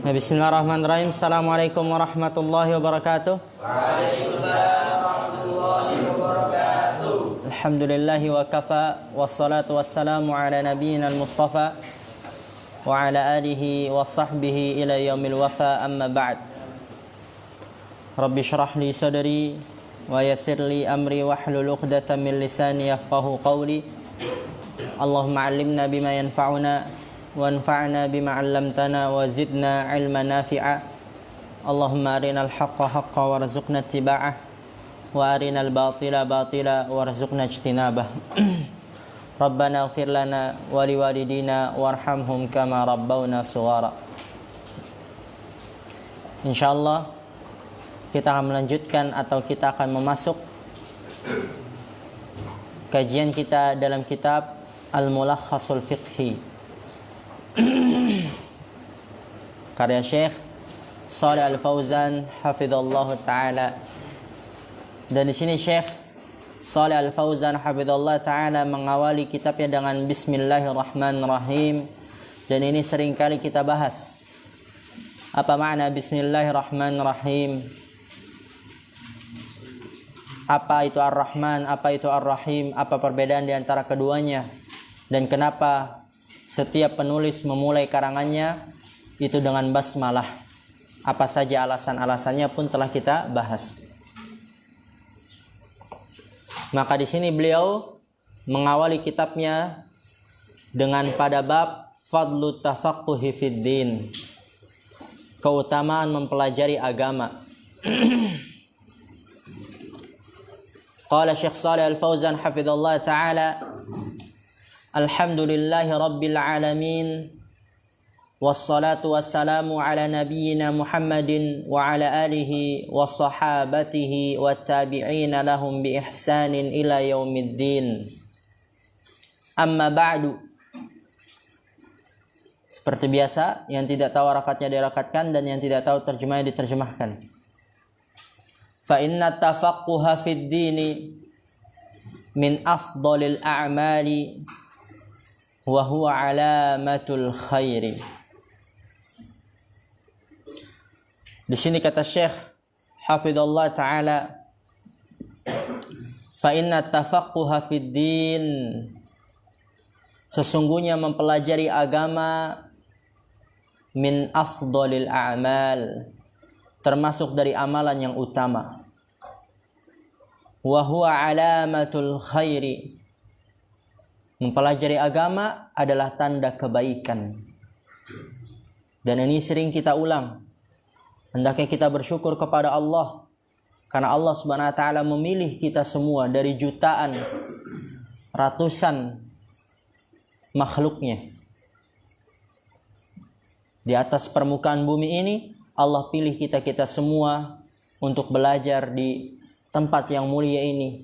Bismillahirrahmanirrahim. Assalamualaikum warahmatullahi wabarakatuh. Waalaikumsalam warahmatullahi wabarakatuh. Alhamdulillahi wa kafa, wassalatu wassalamu ala nabiyyina al-mustafa wa ala alihi wa sahbihi ila yaumil wafa, amma ba'd. Rabbi shrah li sadri wa yassir li amri wahlul 'uqdatam min lisani yafqahu qawli. Allahumma 'allimna bima yanfa'una wanfa'na bima 'allamtana wa zidna 'ilman nafi'a. Allahumma arinal haqqa haqqan warzuqna ittiba'ah wa arinal batila batila warzuqna ijtinabah. Rabbana ighfir lana wa liwalidina warhamhum kama rabbawna shighara. Insyaallah kita akan melanjutkan atau kita akan memasuk kajian kita dalam kitab Al-Mulakhasul Fiqhi karya Syekh Shalih Al-Fauzan hafizallahu taala. Dan di sini Syekh Shalih Al-Fauzan hafizallahu taala mengawali kitabnya dengan bismillahirrahmanirrahim, dan ini sering kali kita bahas. Apa makna bismillahirrahmanirrahim? Apa itu Ar-Rahman, apa itu Ar-Rahim, apa perbedaan di antara keduanya, dan kenapa setiap penulis memulai karangannya itu dengan basmalah. Apa saja alasan-alasannya pun telah kita bahas. Maka di sini beliau mengawali kitabnya dengan pada bab fadlu tafaqquhi fid din, keutamaan mempelajari agama. Qala Syekh Shalih Al-Fauzan hafizallahu taala, alhamdulillahi rabbil alamin, wassalatu wassalamu ala nabiyyina Muhammadin wa ala alihi wa sahabatihi wa tabi'ina lahum bi ihsanin ila yaumiddin. Amma ba'du. Seperti biasa, yang tidak tahu harakatnya diharakatkan dan yang tidak tahu terjemahnya diterjemahkan. Fa inna tafaqquha fid dini min afdalil a'mali wa huwa alamatul khairi. Di sini kata Syekh hafizallahu taala, fa inna tafaqquha fid din, sesungguhnya mempelajari agama, min afdalil a'mal, termasuk dari amalan yang utama. Wa huwa alamatul khairi, mempelajari agama adalah tanda kebaikan. Dan ini sering kita ulang. Hendaknya kita bersyukur kepada Allah, karena Allah Subhanahu wa taala memilih kita semua dari jutaan, ratusan makhluknya. Di atas permukaan bumi ini Allah pilih kita semua untuk belajar di tempat yang mulia ini,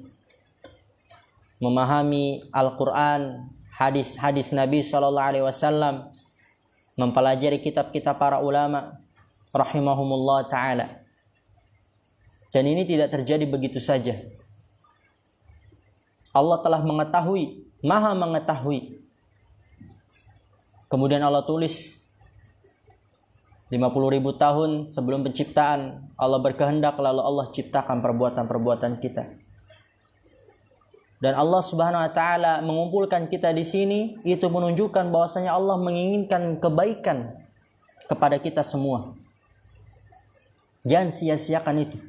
memahami Al-Quran, hadis-hadis Nabi SAW, mempelajari kitab-kitab para ulama rahimahumullah ta'ala. Dan ini tidak terjadi begitu saja. Allah telah mengetahui, maha mengetahui. Kemudian Allah tulis 50.000 tahun sebelum penciptaan, Allah berkehendak, lalu Allah ciptakan perbuatan-perbuatan kita. Dan Allah Subhanahu wa taala mengumpulkan kita di sini, itu menunjukkan bahwasanya Allah menginginkan kebaikan kepada kita semua. Jangan sia-siakan itu.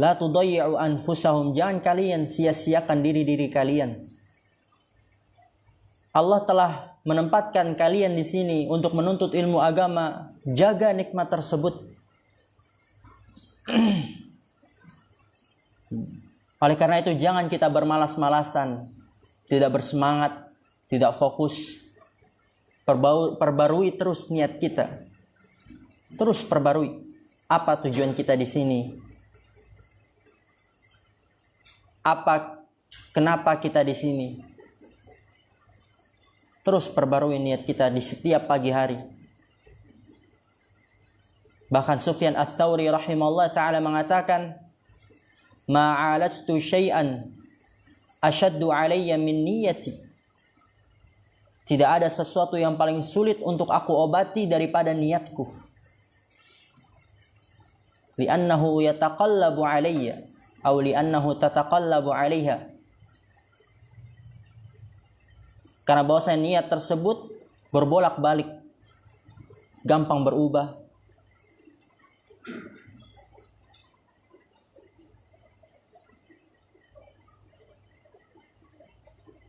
La tudayyi'u anfusahum, jangan kalian sia-siakan diri-diri kalian. Allah telah menempatkan kalian di sini untuk menuntut ilmu agama. Jaga nikmat tersebut. Oleh karena itu jangan kita bermalas-malasan, tidak bersemangat, tidak fokus. Perbarui terus niat kita. Terus perbarui. Apa tujuan kita di sini? Kenapa kita di sini? Terus perbarui niat kita di setiap pagi hari. Bahkan Sufyan Ats-Tsauri rahimahullah ta'ala mengatakan, ma'alajtu syai'an asyaddu alayya min niyati. Tidak ada sesuatu yang paling sulit untuk aku obati daripada niatku. Li'annahu yataqallabu alayya atau li'annahu tataqallabu alayha. Karena bahwasanya niat tersebut berbolak-balik, gampang berubah.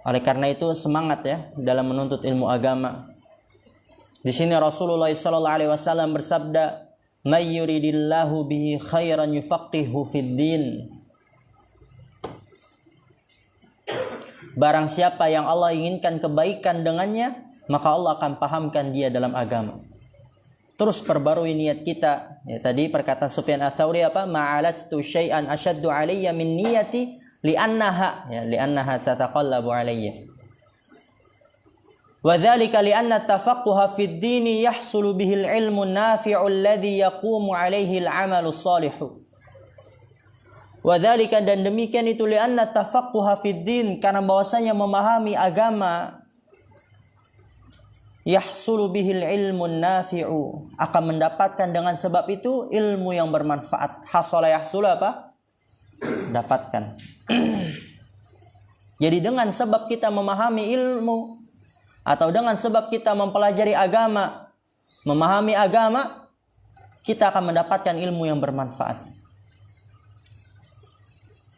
Oleh karena itu semangat ya dalam menuntut ilmu agama. Di sini Rasulullah SAW bersabda, "May yuridillahu bihi khairan yufaqihu fid din." Barang siapa yang Allah inginkan kebaikan dengannya, maka Allah akan pahamkan dia dalam agama. Terus perbarui niat kita. Ya, tadi perkataan Sufyan Ats-Tsauri apa? Ma'alatu syai'an ashaddu alayya min niyati li'annaha tataqallabu alayya. Wa dzalika li'anna at-tafaqquha fid dini yahsulu bihil ilmu an-nafi'u alladhi yaqumu alayhi al-'amalu shalihu. Wa dzalika, dan demikian itu li'anna at-tafaqquha fid din, karena bahwasanya memahami agama, yahsulu bihil ilmu an-nafi'u, akan mendapatkan dengan sebab itu ilmu yang bermanfaat. Hasala yahsulu apa? Dapatkan. Jadi dengan sebab kita memahami ilmu atau dengan sebab kita mempelajari agama, memahami agama, kita akan mendapatkan ilmu yang bermanfaat.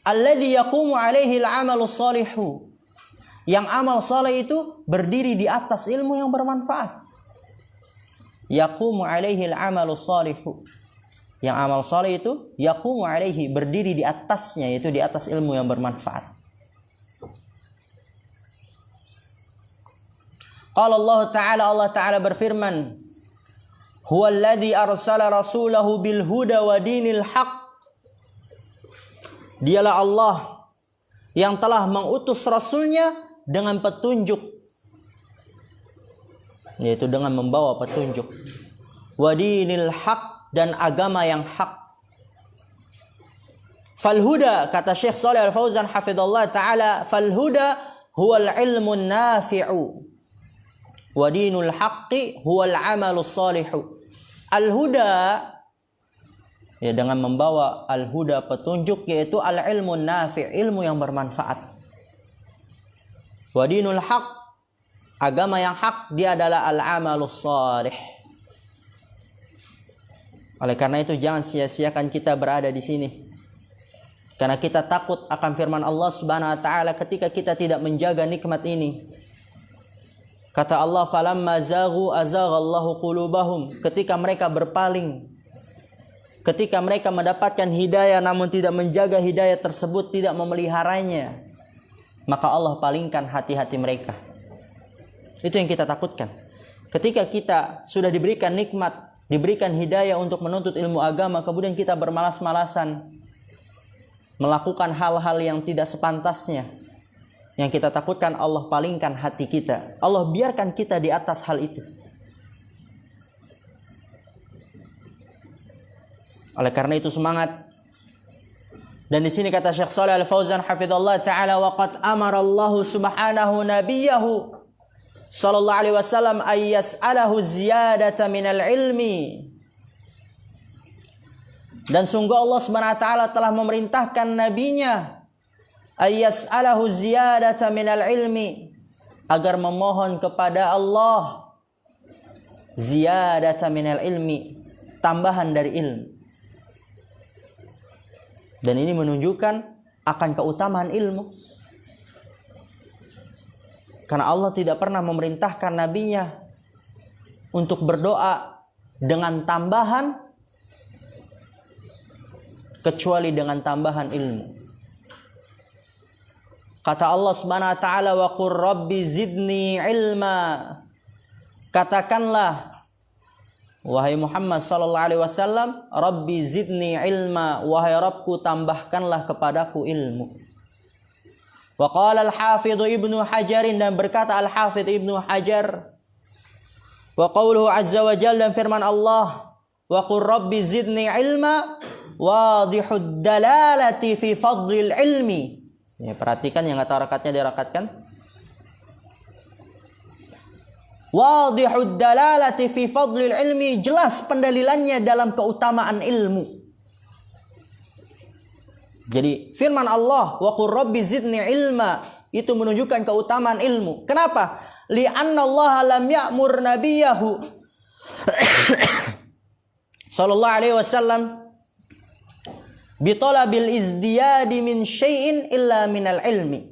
Alladzi yaqumu alaihi al-'amalu shalihu, yang amal saleh itu berdiri di atas ilmu yang bermanfaat. Yaqumu alaihi al-'amalu shalihu, yang amal saleh itu yaqumu alaihi, berdiri di atasnya, yaitu di atas ilmu yang bermanfaat. Qala Allah Ta'ala berfirman, "Huwallazi arsala rasulahu bil huda wa dinil haq." Dialah Allah yang telah mengutus rasulnya dengan petunjuk, yaitu dengan membawa petunjuk. Wa dinil haq, dan agama yang hak. Fal huda, kata Syekh Shalih Al-Fauzan hafizallahu taala, fal huda huwal ilmun nafi'u wa dinul haqqi huwal amalus shalihu. Al huda, ya, dengan membawa al huda, petunjuk, yaitu al ilmun nafi', ilmu yang bermanfaat. Wa dinul haqq, agama yang hak, dia adalah al amalus shalih. Oleh karena itu jangan sia-siakan kita berada di sini. Karena kita takut akan firman Allah Subhanahu wa taala ketika kita tidak menjaga nikmat ini. Kata Allah, "Falamma zaghu azaghallahu qulubahum." Ketika mereka berpaling, ketika mereka mendapatkan hidayah namun tidak menjaga hidayah tersebut, tidak memeliharanya, maka Allah palingkan hati-hati mereka. Itu yang kita takutkan. Ketika kita sudah diberikan nikmat, diberikan hidayah untuk menuntut ilmu agama, kemudian kita bermalas-malasan melakukan hal-hal yang tidak sepantasnya, yang kita takutkan Allah palingkan hati kita, Allah biarkan kita di atas hal itu. Oleh karena itu semangat. Dan di sini kata Syekh Shalih Al-Fauzan hafizallahu taala, wa qad amara Allah subhanahu nabiyahu sallallahu alaihi wasallam ay yas'alahu ziyadata minal ilmi. Dan sungguh Allah Subhanahu wa taala telah memerintahkan nabinya ay yas'alahu ziyadata minal ilmi, agar memohon kepada Allah ziyadata minal ilmi, tambahan dari ilmu. Dan ini menunjukkan akan keutamaan ilmu. Karena Allah tidak pernah memerintahkan nabinya untuk berdoa dengan tambahan kecuali dengan tambahan ilmu. Kata Allah Subhanahu wa taala, "Wa qur rabbi zidni ilma." Katakanlah wahai Muhammad sallallahu alaihi wasallam, "Rabbi zidni ilma," wahai Rabbku tambahkanlah kepadaku ilmu. Wa qala al-Hafidh Ibnu Hajar, dan berkata al-Hafidh Ibnu Hajar, wa qawluhu azza wa jalla, firman Allah, wa qur rabbi zidni ilma, wadihud dalalati fi fadlil ilmi. Ya, perhatikan yang kata rakatnya dirakatkan. Wadihud dalalati fi fadlil ilmi, jelas pendalilannya dalam keutamaan ilmu. Jadi firman Allah, wa qur rabbi zidni ilma, itu menunjukkan keutamaan ilmu. Kenapa? Li'anna Allah lam ya'mur nabiyahu sallallahu alaihi wasallam bitolabil izdiyadi min syai'in illa minal ilmi.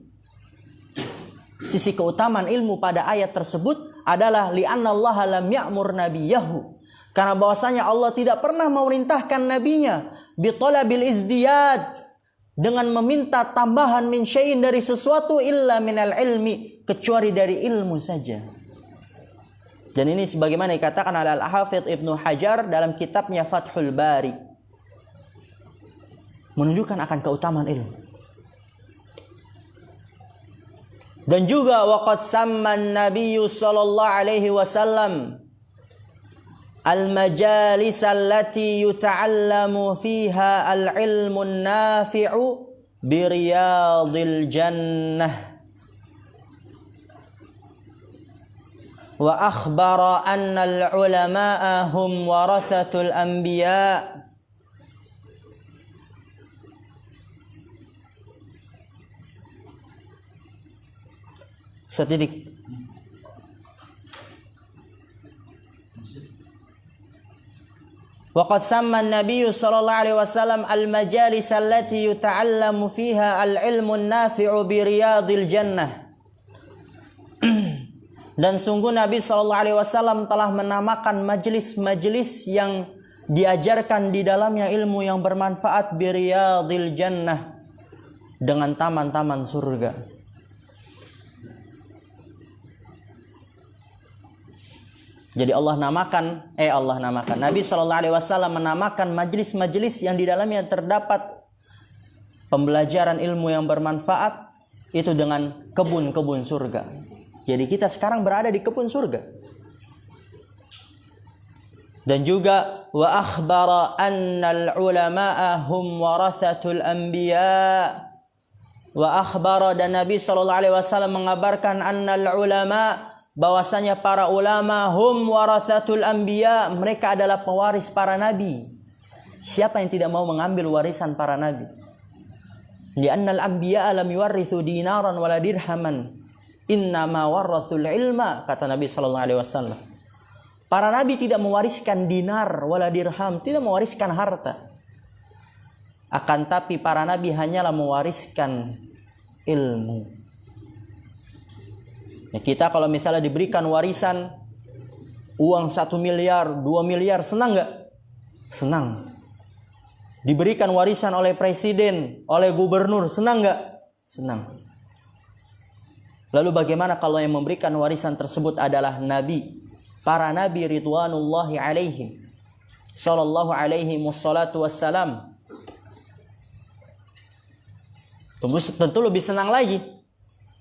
Sisi keutamaan ilmu pada ayat tersebut adalah li'anna Allah lam ya'mur nabiyahu, karena bahwasanya Allah tidak pernah memerintahkan nabinya bitolabil izdiyad, dengan meminta tambahan min syai'in dari sesuatu illa minal ilmi, kecuali dari ilmu saja. Dan ini sebagaimana dikatakan oleh Al-Hafidz Ibnu Hajar dalam kitabnya Fathul Bari, menunjukkan akan keutamaan ilmu. Dan juga waqad samman Nabiyyu sallallahu alaihi wasallam al-majalis allati yuta'allamu fiha al-ilmu an-nafi'u bi riyadil jannah. Wa akhbara anna al-ulama'a hum warathatul anbiya. Setitik. Waqad samma an-nabiy sallallahu alaihi wasallam al-majalis allati yuta'allamu fiha al-ilmu an-nafi'u bi riyadil jannah. Dan sungguh Nabi sallallahu alaihi wasallam telah menamakan majelis-majelis yang diajarkan di dalamnya ilmu yang bermanfaat bi riyadil jannah, dengan taman-taman surga. Jadi Allah namakan Nabi sallallahu alaihi wasallam menamakan majelis-majelis yang di dalamnya terdapat pembelajaran ilmu yang bermanfaat itu dengan kebun-kebun surga. Jadi kita sekarang berada di kebun surga. Dan juga wa akhbara annal ulama'a hum warathatul anbiya. Wa akhbara, dan Nabi sallallahu alaihi wasallam mengabarkan annal ulama, bahwasanya para ulama hum warathatul anbiya, mereka adalah pewaris para nabi. Siapa yang tidak mau mengambil warisan para nabi? Li'annal anbiya lam yuwarrithu dinaran wala dirhaman, innama warrathul ilma, kata Nabi sallallahu alaihi wasallam. Para nabi tidak mewariskan dinar wala dirham, tidak mewariskan harta. Akan tapi para nabi hanyalah mewariskan ilmu. Ya, kita kalau misalnya diberikan warisan uang 1 miliar, 2 miliar, senang nggak? Senang. Diberikan warisan oleh presiden, oleh gubernur, senang nggak? Senang. Lalu bagaimana kalau yang memberikan warisan tersebut adalah nabi? Para nabi ridwanullahi alaihim sallallahu alaihi wassalatu wassalam. Tentu lebih senang lagi.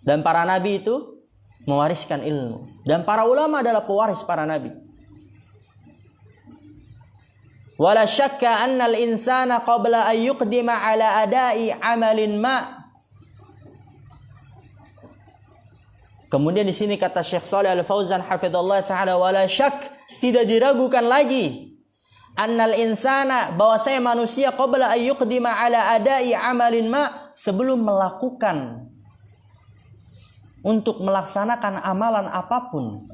Dan para nabi itu mewariskan ilmu, dan para ulama adalah pewaris para nabi. Wala syakka anna al-insana qabla an yuqdima ala adai amalin ma. Kemudian di sini kata Syekh Shalih Al-Fauzan hafizallahu taala, wala syak, tidak diragukan lagi, annal insana, bahwasanya manusia qabla an yuqdima ala adai amalin ma, sebelum melakukan, untuk melaksanakan amalan apapun,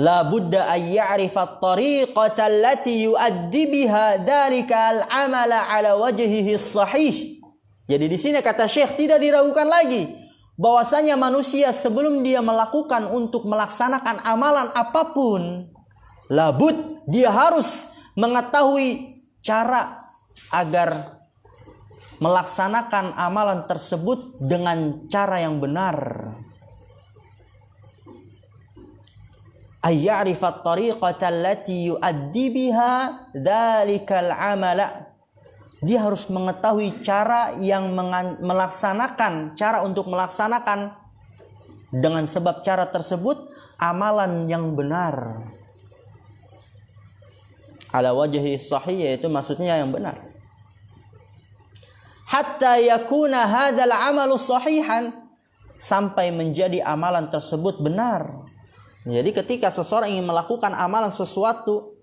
la budda an ya'rifa at-tariqata allati yu'addi biha dzalika al-amala ala wajhihi as-sahih. Jadi di sini kata Syekh tidak diragukan lagi bahwasanya manusia sebelum dia melakukan untuk melaksanakan amalan apapun, labud, dia harus mengetahui cara agar melaksanakan amalan tersebut dengan cara yang benar. Ayya'rifat tariqata allati yu'addi biha dzalikal amala. Dia harus mengetahui cara yang melaksanakan, cara untuk melaksanakan dengan sebab cara tersebut amalan yang benar. Ala wajhi sahih, yaitu maksudnya yang benar. Hatta yakuna hadzal amalu sahihan, sampai menjadi amalan tersebut benar. Jadi ketika seseorang ingin melakukan amalan sesuatu,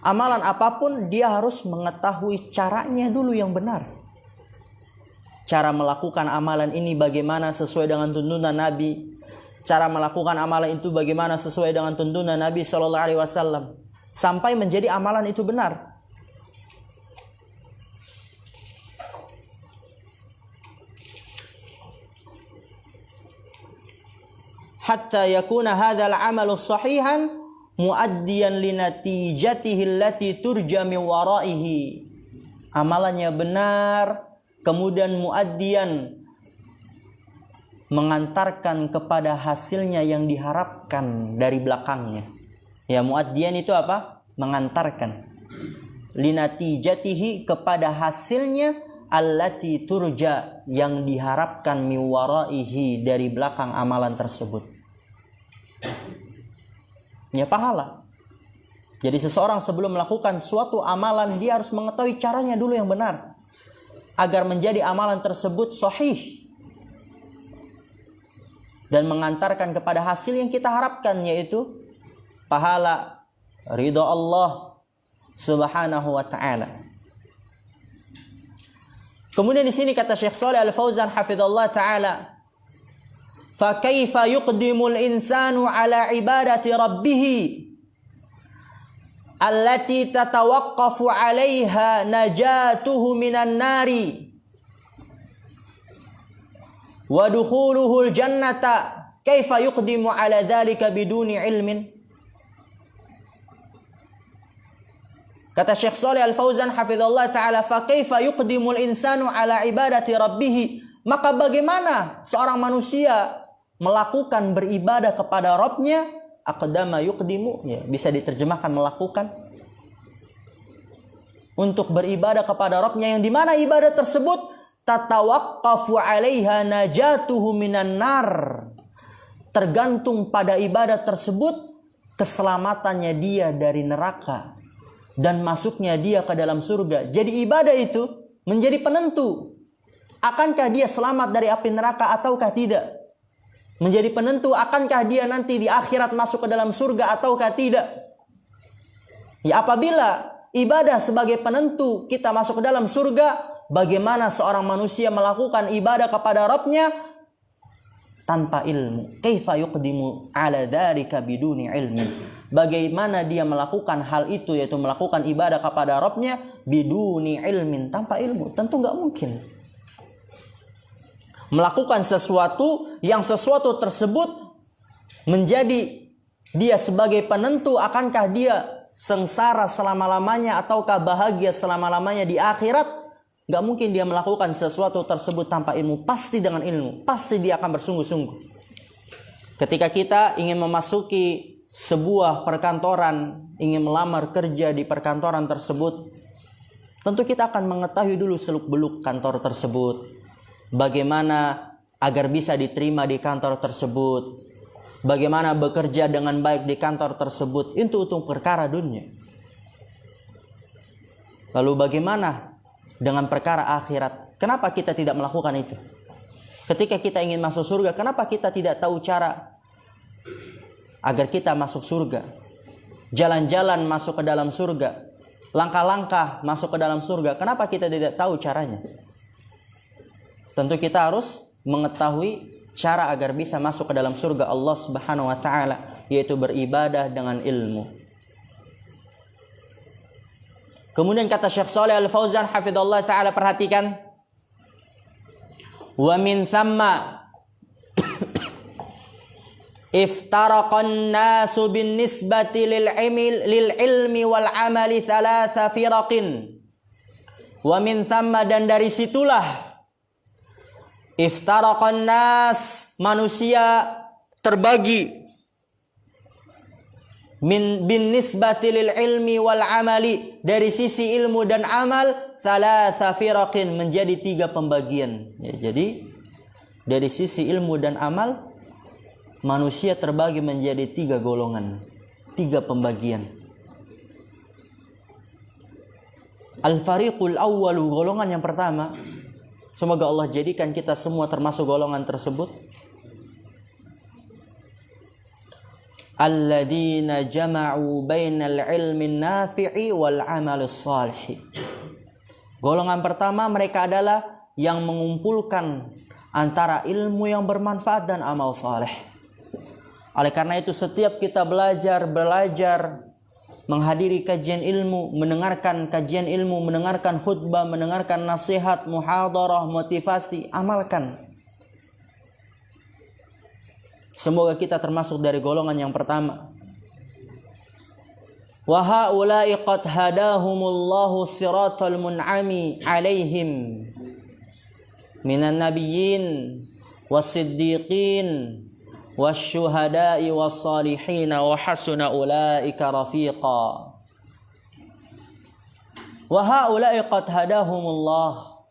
amalan apapun, dia harus mengetahui caranya dulu yang benar. Cara melakukan amalan ini bagaimana sesuai dengan tuntunan Nabi. Cara melakukan amalan itu bagaimana sesuai dengan tuntunan Nabi SAW. Sampai menjadi amalan itu benar. Hatta yakuna hadzal amalu sahihan muaddiyan linatijatihi allati turja min waraihi. Amalannya benar, kemudian muaddiyan, mengantarkan kepada hasilnya yang diharapkan dari belakangnya. Ya, muaddiyan itu apa? Mengantarkan. Linatijatihi, kepada hasilnya, allati turja, yang diharapkan min waraihi, dari belakang amalan tersebut. Ya, pahala. Jadi seseorang sebelum melakukan suatu amalan, dia harus mengetahui caranya dulu yang benar, agar menjadi amalan tersebut sahih dan mengantarkan kepada hasil yang kita harapkan, yaitu pahala, ridha Allah Subhanahu wa ta'ala. Kemudian di sini kata Syekh Shalih Al-Fauzan hafizallahu taala, fa kaifa yuqdimul insanu ala ibadati rabbih allati tatawaqqafu 'alaiha najatuhu minan nari wa dukhuluhul jannata, kaifa yuqdimu 'ala dzalika biduni ilmin. Kata Syekh Shalih Al-Fauzan hafizallahu taala, fa kaifa yuqdimul insanu 'ala ibadati rabbih, maka bagaimana seorang manusia melakukan beribadah kepada Rabb-nya? Aqdama yuqdimu, ya, bisa diterjemahkan melakukan. Untuk beribadah kepada Rabb-nya, yang dimana ibadah tersebut tatawaqqafu 'alaiha najatuhu minan nar, tergantung pada ibadah tersebut keselamatannya dia dari neraka dan masuknya dia ke dalam surga. Jadi ibadah itu menjadi penentu, akankah dia selamat dari api neraka ataukah tidak. Menjadi penentu, akankah dia nanti di akhirat masuk ke dalam surga ataukah tidak. Ya, apabila ibadah sebagai penentu kita masuk ke dalam surga, bagaimana seorang manusia melakukan ibadah kepada Rabb-nya tanpa ilmu? Kaifa yuqdimu 'ala dzalika biduni ilmi. Bagaimana dia melakukan hal itu, yaitu melakukan ibadah kepada Rabb-nya biduni ilmin, tanpa ilmu? Tentu enggak mungkin. Melakukan sesuatu yang sesuatu tersebut menjadi dia sebagai penentu akankah dia sengsara selama-lamanya ataukah bahagia selama-lamanya di akhirat. Gak mungkin dia melakukan sesuatu tersebut tanpa ilmu. Pasti dengan ilmu, pasti dia akan bersungguh-sungguh. Ketika kita ingin memasuki sebuah perkantoran, ingin melamar kerja di perkantoran tersebut, tentu kita akan mengetahui dulu seluk-beluk kantor tersebut, bagaimana agar bisa diterima di kantor tersebut, bagaimana bekerja dengan baik di kantor tersebut. Itu untuk perkara dunia. Lalu bagaimana dengan perkara akhirat? Kenapa kita tidak melakukan itu? Ketika kita ingin masuk surga, kenapa kita tidak tahu cara agar kita masuk surga? Jalan-jalan masuk ke dalam surga, langkah-langkah masuk ke dalam surga, kenapa kita tidak tahu caranya? Tentu kita harus mengetahui cara agar bisa masuk ke dalam surga Allah Subhanahu wa taala, yaitu beribadah dengan ilmu. Kemudian kata Syekh Shalih Al-Fauzan hafizallahu taala, perhatikan, wa min thamma iftaraqan nasu bin nisbati lil ilmi wal amali thalatha firaqin. Wa min thamma, dan dari situlah, iftaraqan nas, manusia terbagi, bin nisbati lil ilmi wal amali, dari sisi ilmu dan amal, thalatha firaqin, menjadi 3 pembagian. Ya, jadi dari sisi ilmu dan amal, manusia terbagi menjadi 3 golongan, 3 pembagian. Al-fariqul awwalu, golongan yang pertama, semoga Allah jadikan kita semua termasuk golongan tersebut. alladzina jama'u bainal ilmi nafi'i wal amalus salih. Golongan pertama mereka adalah yang mengumpulkan antara ilmu yang bermanfaat dan amal saleh. Oleh karena itu setiap kita belajar, menghadiri kajian ilmu, mendengarkan kajian ilmu, mendengarkan khutbah, mendengarkan nasihat, muhadarah, motivasi, amalkan. Semoga kita termasuk dari golongan yang pertama. Wa haula'i qad hadahumullahu siratal mun'ami 'alaihim minan nabiyyin was-siddiqin wasyuhada'i was-salihin wa hasuna ulaika rafiqa. Wa haula'i qad hadahumullah,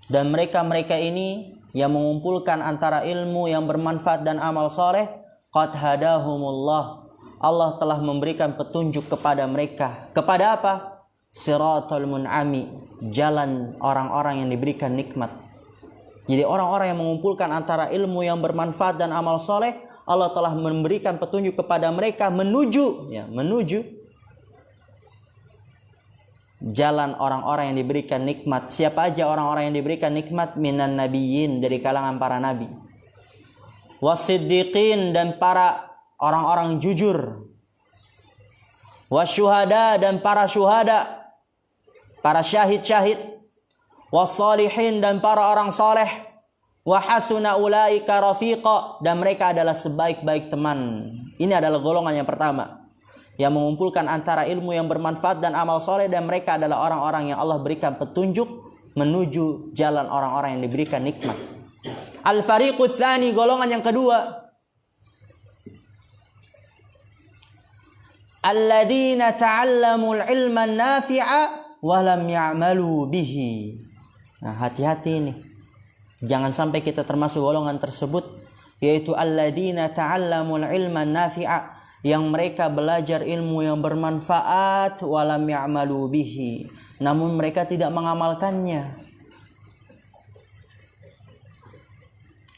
dan mereka ini yang mengumpulkan antara ilmu yang bermanfaat dan amal soleh, qad hadahumullah, Allah telah memberikan petunjuk kepada mereka. Kepada apa? Siratal mun'ami, jalan orang-orang yang diberikan nikmat. Jadi orang-orang yang mengumpulkan antara ilmu yang bermanfaat dan amal soleh, Allah telah memberikan petunjuk kepada mereka menuju jalan orang-orang yang diberikan nikmat. Siapa aja orang-orang yang diberikan nikmat? Minan nabiyyin, dari kalangan para nabi. Wasiddiqin, dan para orang-orang jujur. Wasyuhada, dan para syuhada, para syahid-syahid. Wassalihin, dan para orang saleh. Wahasuna ulaika rafiqa, dan mereka adalah sebaik-baik teman. Ini adalah golongan yang pertama, yang mengumpulkan antara ilmu yang bermanfaat dan amal soleh, dan mereka adalah orang-orang yang Allah berikan petunjuk menuju jalan orang-orang yang diberikan nikmat. Al-fariqut tsani, golongan yang kedua, alladzina ta'allamul ilma nafi'a wa lam ya'malu bihi. Nah, hati-hati ini, jangan sampai kita termasuk golongan tersebut, yaitu alladzina ta'allamul ilma nafi'a, yang mereka belajar ilmu yang bermanfaat, walam ya'malu bihi, namun mereka tidak mengamalkannya.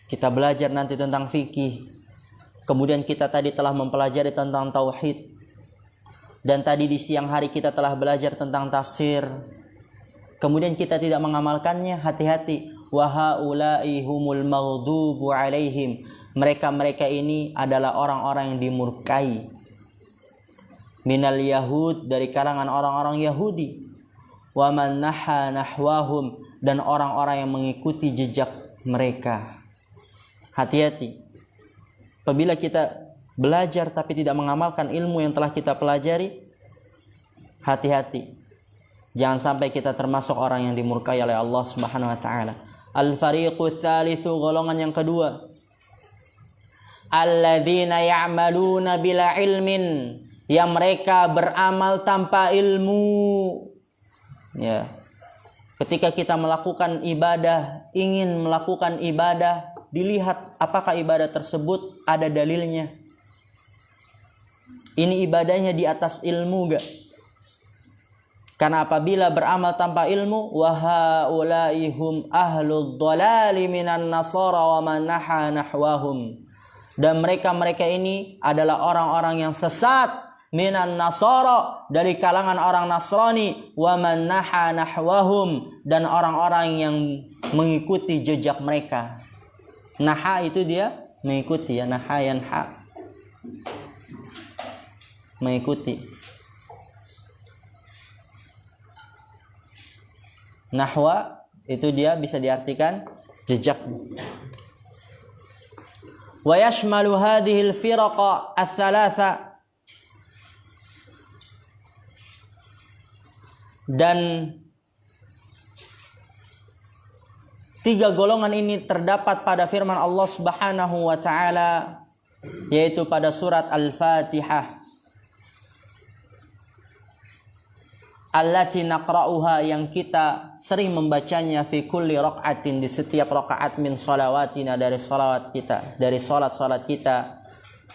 Kita belajar nanti tentang fikih, kemudian kita tadi telah mempelajari tentang tauhid, dan tadi di siang hari kita telah belajar tentang tafsir, kemudian kita tidak mengamalkannya. Hati-hati, wa haula'i humul maghdubu alaihim, mereka ini adalah orang-orang yang dimurkai. Minal yahud, dari kalangan orang-orang Yahudi. Wa man naha nahwahum, dan orang-orang yang mengikuti jejak mereka. Hati-hati, apabila kita belajar tapi tidak mengamalkan ilmu yang telah kita pelajari, hati-hati, jangan sampai kita termasuk orang yang dimurkai oleh Allah Subhanahu wa taala. Al-fariqus tsalitsu, golongan yang kedua, alladzina ya'maluna bila ilmin, yang mereka beramal tanpa ilmu. Ya. Ketika kita melakukan ibadah, ingin melakukan ibadah, dilihat apakah ibadah tersebut ada dalilnya. Ini ibadahnya di atas ilmu gak? Karena apabila beramal tanpa ilmu, wa haula'i hum ahlud dhalali minan nasara wa man naha nahwahum, dan mereka ini adalah orang-orang yang sesat, minan nasara, dari kalangan orang Nasrani, wa man naha nahwahum, dan orang-orang yang mengikuti jejak mereka. Naha itu dia mengikuti, ya, naha yanha, mengikuti. Nahwa itu dia bisa diartikan jejak. Wa yashmalu hadhihi al-firaqa ats-tsalatsa, dan tiga golongan ini terdapat pada firman Allah Subhanahu wa taala, yaitu pada surat Al-Fatihah, allati naqra'uha, yang kita sering membacanya, fi kulli raq'atin, di setiap rakaat, min shalawatina, dari salawat kita, dari salat-salat kita.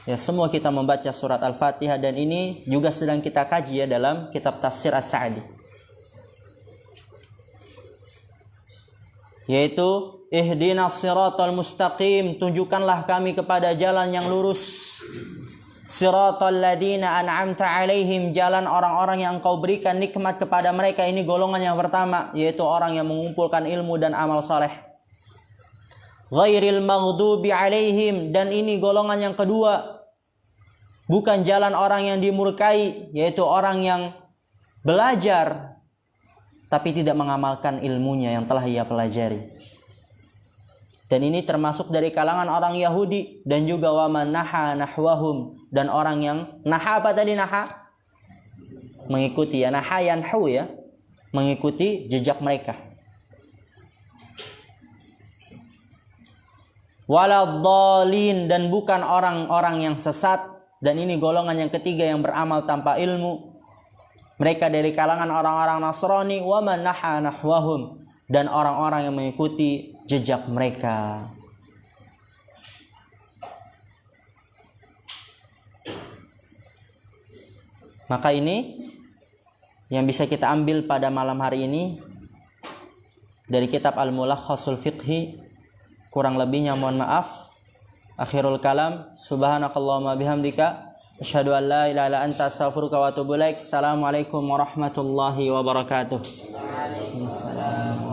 Ya, semua kita membaca surat Al-Fatihah, dan ini juga sedang kita kaji, ya, dalam kitab tafsir As-Sa'di, yaitu ihdinas siratal mustaqim, tunjukkanlah kami kepada jalan yang lurus. Siratal ladzina an'amta alaihim, jalan orang-orang yang Engkau berikan nikmat kepada mereka. Ini golongan yang pertama, yaitu orang yang mengumpulkan ilmu dan amal saleh. Ghairil maghdubi alaihim, dan ini golongan yang kedua, bukan jalan orang yang dimurkai, yaitu orang yang belajar tapi tidak mengamalkan ilmunya yang telah ia pelajari. Dan ini termasuk dari kalangan orang Yahudi dan juga waman naha nahwahum, dan orang yang naha, apa tadi naha? Mengikuti, ya naha yanhu, ya, mengikuti jejak mereka. Waladhdallin, dan bukan orang-orang yang sesat, dan ini golongan yang ketiga yang beramal tanpa ilmu. Mereka dari kalangan orang-orang Nasrani, waman naha nahwahum, dan orang-orang yang mengikuti jejak mereka. Maka ini yang bisa kita ambil pada malam hari ini dari kitab Al-Mulakhasul Fiqhi. Kurang lebihnya mohon maaf. Akhirul kalam, subhanakallahumma bihamdika, asyhadu an la ilaha illa anta, astaghfiruka wa atubu ilaik. Assalamualaikum warahmatullahi wabarakatuh. Waalaikumsalam.